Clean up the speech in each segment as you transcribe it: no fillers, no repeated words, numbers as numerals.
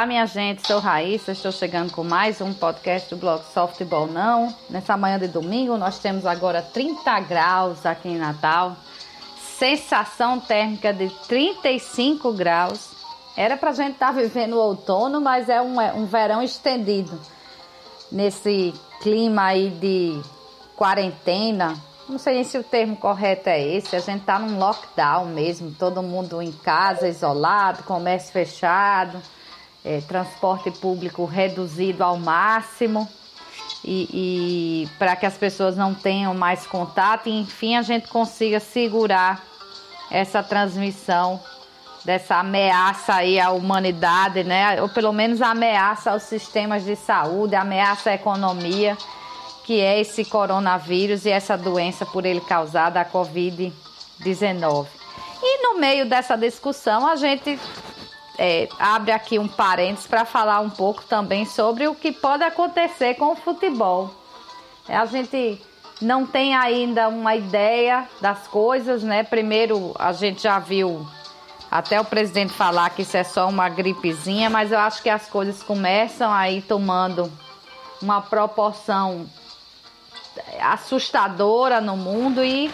Olá, minha gente, sou Raíssa, estou chegando com mais um podcast do blog Softball Não. Nessa manhã de domingo, nós temos agora 30 graus aqui em Natal, sensação térmica de 35 graus. Era pra gente estar vivendo o outono, mas é um verão estendido. Nesse clima aí de quarentena, não sei se o termo correto é esse, a gente tá num lockdown mesmo, todo mundo em casa, isolado, comércio fechado, transporte público reduzido ao máximo e para que as pessoas não tenham mais contato e enfim a gente consiga segurar essa transmissão dessa ameaça aí à humanidade, né? Ou pelo menos ameaça aos sistemas de saúde, ameaça à economia, que é esse coronavírus e essa doença por ele causada, a Covid-19. E no meio dessa discussão a gente abre aqui um parênteses para falar um pouco também sobre o que pode acontecer com o futebol. A gente não tem ainda uma ideia das coisas, né? Primeiro, a gente já viu até o presidente falar que isso é só uma gripezinha, mas eu acho que as coisas começam aí tomando uma proporção assustadora no mundo e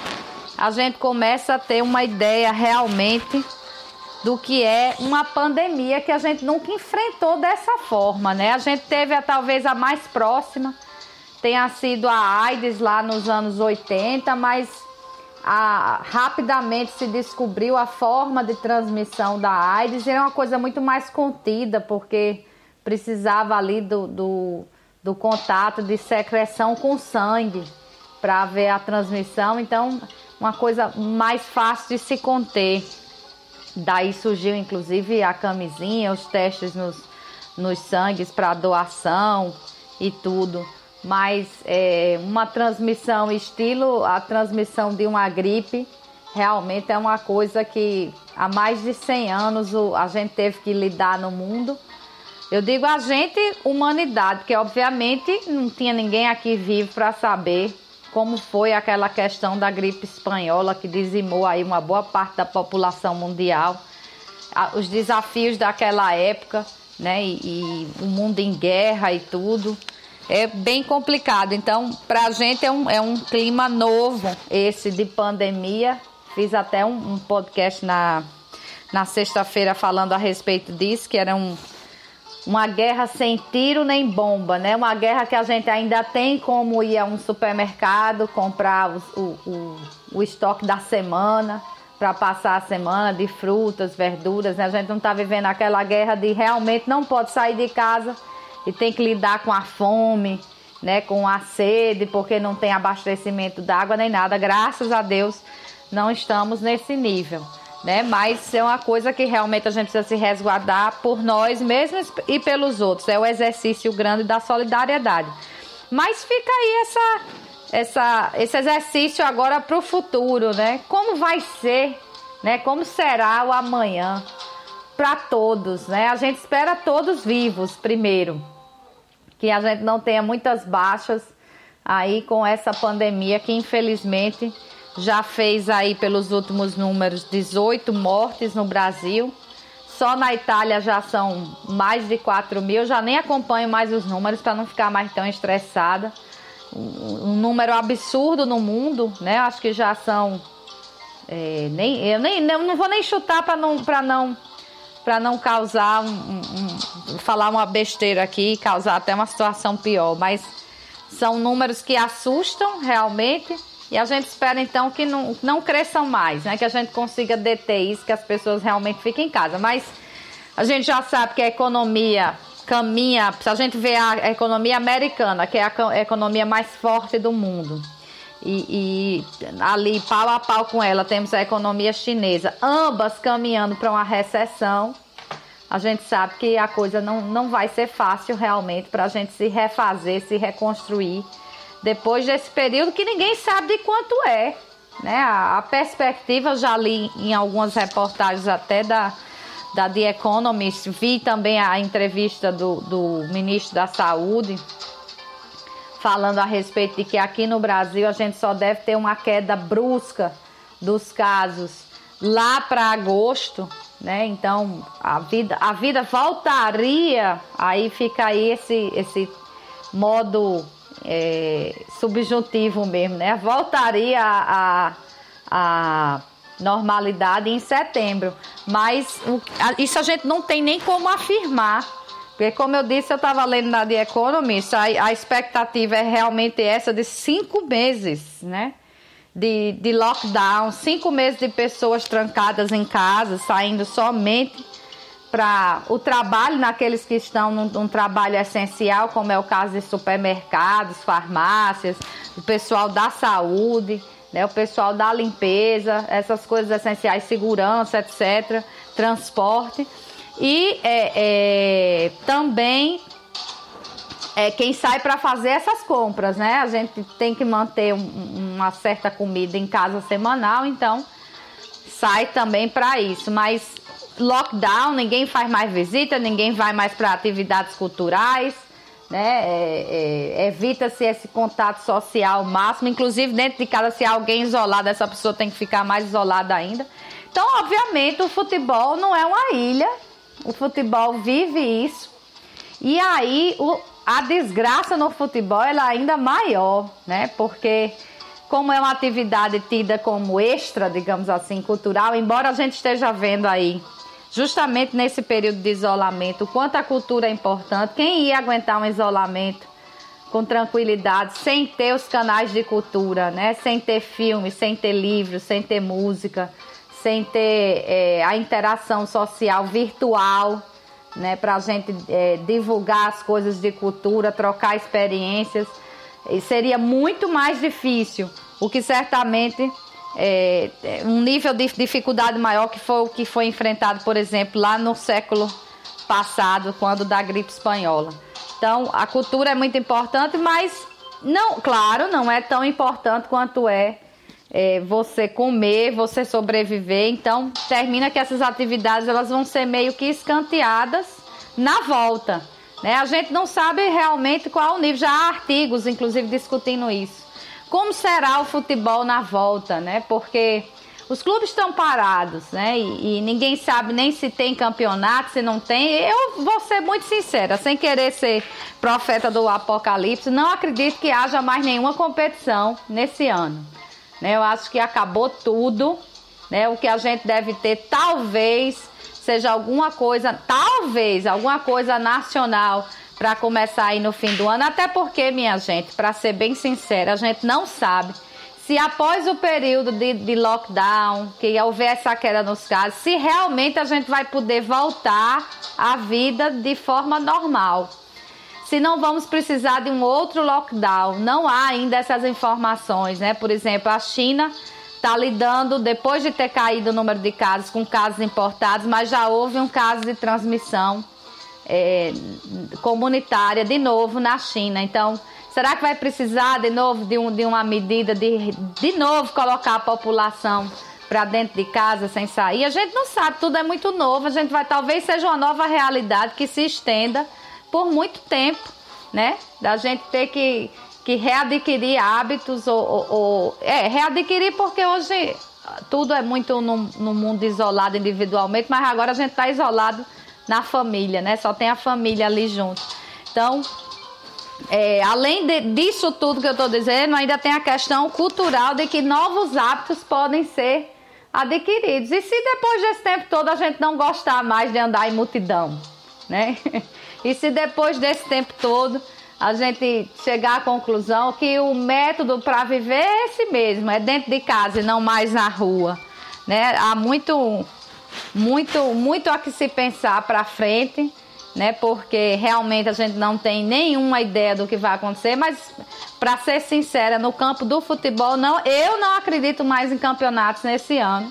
a gente começa a ter uma ideia realmente do que é uma pandemia que a gente nunca enfrentou dessa forma, né? A gente teve talvez a mais próxima, tenha sido a AIDS lá nos anos 80, mas rapidamente se descobriu a forma de transmissão da AIDS e era uma coisa muito mais contida, porque precisava ali do contato de secreção com sangue para ver a transmissão, então uma coisa mais fácil de se conter. Daí surgiu inclusive a camisinha, os testes nos sangues para doação e tudo. Mas uma transmissão estilo a transmissão de uma gripe realmente é uma coisa que há mais de 100 anos a gente teve que lidar no mundo. Eu digo a gente, humanidade, porque obviamente não tinha ninguém aqui vivo para saber como foi aquela questão da gripe espanhola que dizimou aí uma boa parte da população mundial. Os desafios daquela época, né, e o mundo em guerra e tudo. É bem complicado, então para a gente é um clima novo esse de pandemia. Fiz até um podcast na sexta-feira falando a respeito disso, que era uma guerra sem tiro nem bomba, né? Uma guerra que a gente ainda tem como ir a um supermercado, comprar o estoque da semana, para passar a semana de frutas, verduras, né? A gente não está vivendo aquela guerra de realmente não pode sair de casa e tem que lidar com a fome, né, com a sede, porque não tem abastecimento d'água nem nada. Graças a Deus não estamos nesse nível, né? Mas é uma coisa que realmente a gente precisa se resguardar por nós mesmos e pelos outros. É o exercício grande da solidariedade. Mas fica aí esse exercício agora para o futuro, né? Como vai ser, né? Como será o amanhã para todos, né? A gente espera todos vivos primeiro, que a gente não tenha muitas baixas aí com essa pandemia que infelizmente já fez aí pelos últimos números 18 mortes no Brasil. Só na Itália já são mais de 4 mil, eu já nem acompanho mais os números para não ficar mais tão estressada. Um número absurdo no mundo, né? Acho que já são eu não vou nem chutar para não causar falar uma besteira aqui e causar até uma situação pior, mas são números que assustam realmente e a gente espera então que não cresçam mais, né? Que a gente consiga deter isso, que as pessoas realmente fiquem em casa, mas a gente já sabe que a economia caminha, se a gente vê a economia americana, que é a economia mais forte do mundo, e ali pau a pau com ela temos a economia chinesa, ambas caminhando para uma recessão. A gente sabe que a coisa não vai ser fácil realmente para a gente se refazer, se reconstruir depois desse período que ninguém sabe de quanto é, né? A perspectiva, já li em algumas reportagens até da The Economist, vi também a entrevista do ministro da Saúde falando a respeito de que aqui no Brasil a gente só deve ter uma queda brusca dos casos lá para agosto, né? Então a vida voltaria, aí fica aí esse modo subjuntivo mesmo, né? Voltaria a normalidade em setembro, mas isso a gente não tem nem como afirmar, porque como eu disse, eu estava lendo na The Economist, a expectativa é realmente essa de 5 meses, né? De lockdown, 5 meses de pessoas trancadas em casa, saindo somente para o trabalho, naqueles que estão num trabalho essencial, como é o caso de supermercados, farmácias, o pessoal da saúde, né, o pessoal da limpeza, essas coisas essenciais, segurança, etc., transporte. E também quem sai para fazer essas compras, né? A gente tem que manter uma certa comida em casa semanal, então sai também para isso. Mas lockdown, ninguém faz mais visita, ninguém vai mais para atividades culturais, né? Evita-se esse contato social máximo, inclusive dentro de casa, se há alguém isolado, essa pessoa tem que ficar mais isolada ainda. Então, obviamente, o futebol não é uma ilha, o futebol vive isso, e aí a desgraça no futebol ela é ainda maior, né? Porque como é uma atividade tida como extra, digamos assim, cultural, embora a gente esteja vendo aí, justamente nesse período de isolamento, o quanto a cultura é importante, quem ia aguentar um isolamento com tranquilidade, sem ter os canais de cultura, né? Sem ter filmes, sem ter livros, sem ter música, sem ter a interação social virtual, né? Para a gente divulgar as coisas de cultura, trocar experiências, e seria muito mais difícil, o que certamente um nível de dificuldade maior que foi o que foi enfrentado, por exemplo, lá no século passado, quando da gripe espanhola. Então, a cultura é muito importante, mas não, claro, não é tão importante quanto você comer, você sobreviver. Então, termina que essas atividades elas vão ser meio que escanteadas na volta, né? A gente não sabe realmente qual o nível, já há artigos, inclusive, discutindo isso. Como será o futebol na volta, né? Porque os clubes estão parados, né? E ninguém sabe nem se tem campeonato, se não tem. Eu vou ser muito sincera, sem querer ser profeta do apocalipse, não acredito que haja mais nenhuma competição nesse ano, né? Eu acho que acabou tudo, né? O que a gente deve ter, talvez, seja alguma coisa nacional para começar aí no fim do ano, até porque, minha gente, para ser bem sincera, a gente não sabe se após o período de lockdown, que houver essa queda nos casos, se realmente a gente vai poder voltar à vida de forma normal. Se não vamos precisar de um outro lockdown, não há ainda essas informações, né? Por exemplo, a China está lidando, depois de ter caído o número de casos, com casos importados, mas já houve um caso de transmissão comunitária de novo na China. Então, será que vai precisar de novo de uma medida de novo colocar a população para dentro de casa sem sair? A gente não sabe, tudo é muito novo. A gente talvez seja uma nova realidade que se estenda por muito tempo, né? Da gente ter que readquirir hábitos readquirir, porque hoje tudo é muito no mundo isolado individualmente, mas agora a gente está isolado na família, né? Só tem a família ali junto. Então, além disso tudo que eu estou dizendo, ainda tem a questão cultural de que novos hábitos podem ser adquiridos. E se depois desse tempo todo a gente não gostar mais de andar em multidão, né? E se depois desse tempo todo a gente chegar à conclusão que o método para viver é esse mesmo, é dentro de casa e não mais na rua, né? Há muito a que se pensar para frente, né? Porque realmente a gente não tem nenhuma ideia do que vai acontecer, mas para ser sincera, no campo do futebol, eu não acredito mais em campeonatos nesse ano.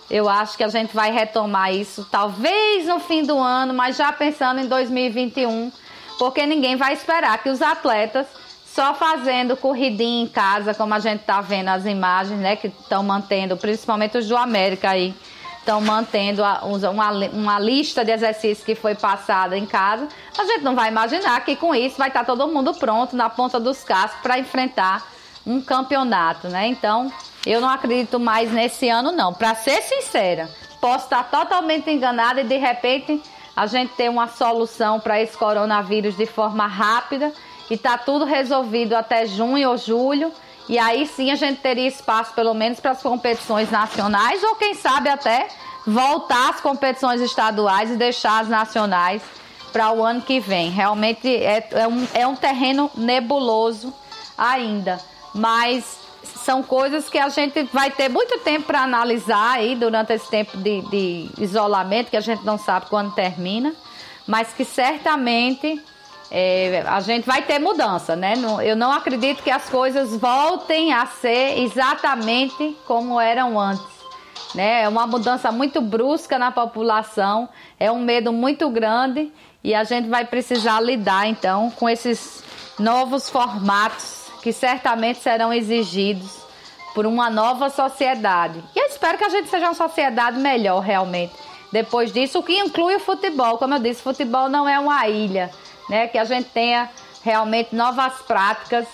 Eu acho que a gente vai retomar isso talvez no fim do ano, mas já pensando em 2021, porque ninguém vai esperar que os atletas só fazendo corridinha em casa, como a gente está vendo as imagens, né, que estão mantendo, principalmente os do América aí, estão mantendo uma lista de exercícios que foi passada em casa. A gente não vai imaginar que com isso vai estar todo mundo pronto na ponta dos cascos para enfrentar um campeonato, né? Então, eu não acredito mais nesse ano não, para ser sincera. posso estar totalmente enganada e de repente a gente tem uma solução para esse coronavírus de forma rápida e tá tudo resolvido até junho ou julho. E aí sim a gente teria espaço pelo menos para as competições nacionais ou quem sabe até voltar às competições estaduais e deixar as nacionais para o ano que vem. Realmente é um terreno nebuloso ainda, mas são coisas que a gente vai ter muito tempo para analisar aí durante esse tempo de isolamento, que a gente não sabe quando termina, mas que certamente a gente vai ter mudança, né? Eu não acredito que as coisas voltem a ser exatamente como eram antes, né? É uma mudança muito brusca na população, é um medo muito grande e a gente vai precisar lidar então com esses novos formatos que certamente serão exigidos por uma nova sociedade. E eu espero que a gente seja uma sociedade melhor realmente. Depois disso, o que inclui o futebol, como eu disse, futebol não é uma ilha, né? Que a gente tenha realmente novas práticas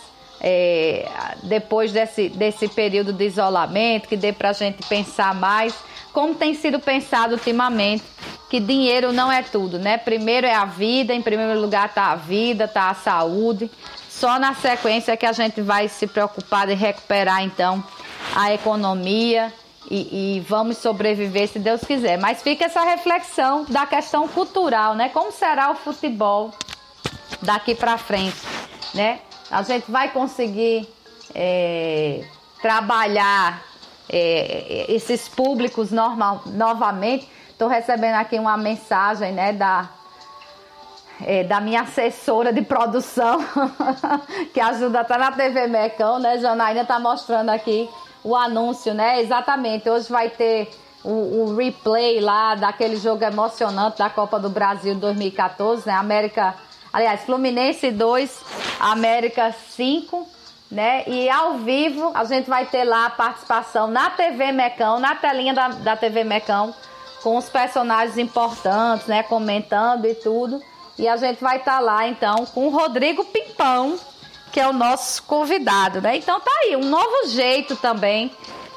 depois desse período de isolamento, que dê pra gente pensar mais, como tem sido pensado ultimamente, que dinheiro não é tudo, né? Primeiro é a vida, em primeiro lugar está a vida, está a saúde. Só na sequência que a gente vai se preocupar de recuperar, então, a economia e vamos sobreviver, se Deus quiser. Mas fica essa reflexão da questão cultural, né? Como será o futebol daqui para frente, né? A gente vai conseguir trabalhar esses públicos novamente. Estou recebendo aqui uma mensagem, né, da minha assessora de produção, que ajuda até na TV Mecão, né? Janaína tá mostrando aqui o anúncio, né? Exatamente, hoje vai ter o replay lá daquele jogo emocionante da Copa do Brasil 2014, né? Fluminense 2, América 5, né? E ao vivo a gente vai ter lá a participação na TV Mecão, na telinha da TV Mecão, com os personagens importantes, né? Comentando e tudo. E a gente vai estar lá, então, com o Rodrigo Pimpão, que é o nosso convidado, né? Então tá aí, um novo jeito também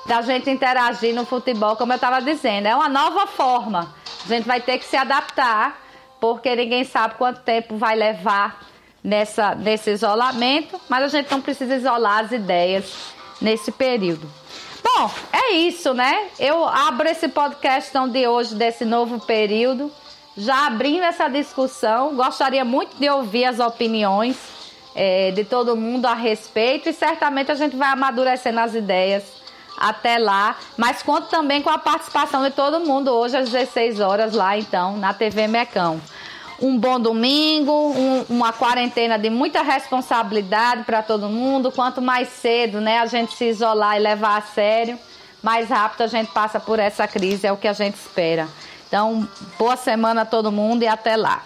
da gente interagir no futebol, como eu estava dizendo. É uma nova forma. A gente vai ter que se adaptar, porque ninguém sabe quanto tempo vai levar nesse isolamento, mas a gente não precisa isolar as ideias nesse período. Bom, é isso, né? Eu abro esse podcast então, de hoje, desse novo período, já abrindo essa discussão. Gostaria muito de ouvir as opiniões de todo mundo a respeito e certamente a gente vai amadurecendo as ideias até lá, mas conto também com a participação de todo mundo hoje às 16 horas lá então na TV Mecão. Um bom domingo, uma quarentena de muita responsabilidade para todo mundo. Quanto mais cedo, né, a gente se isolar e levar a sério, mais rápido a gente passa por essa crise, é o que a gente espera. Então, boa semana a todo mundo e até lá.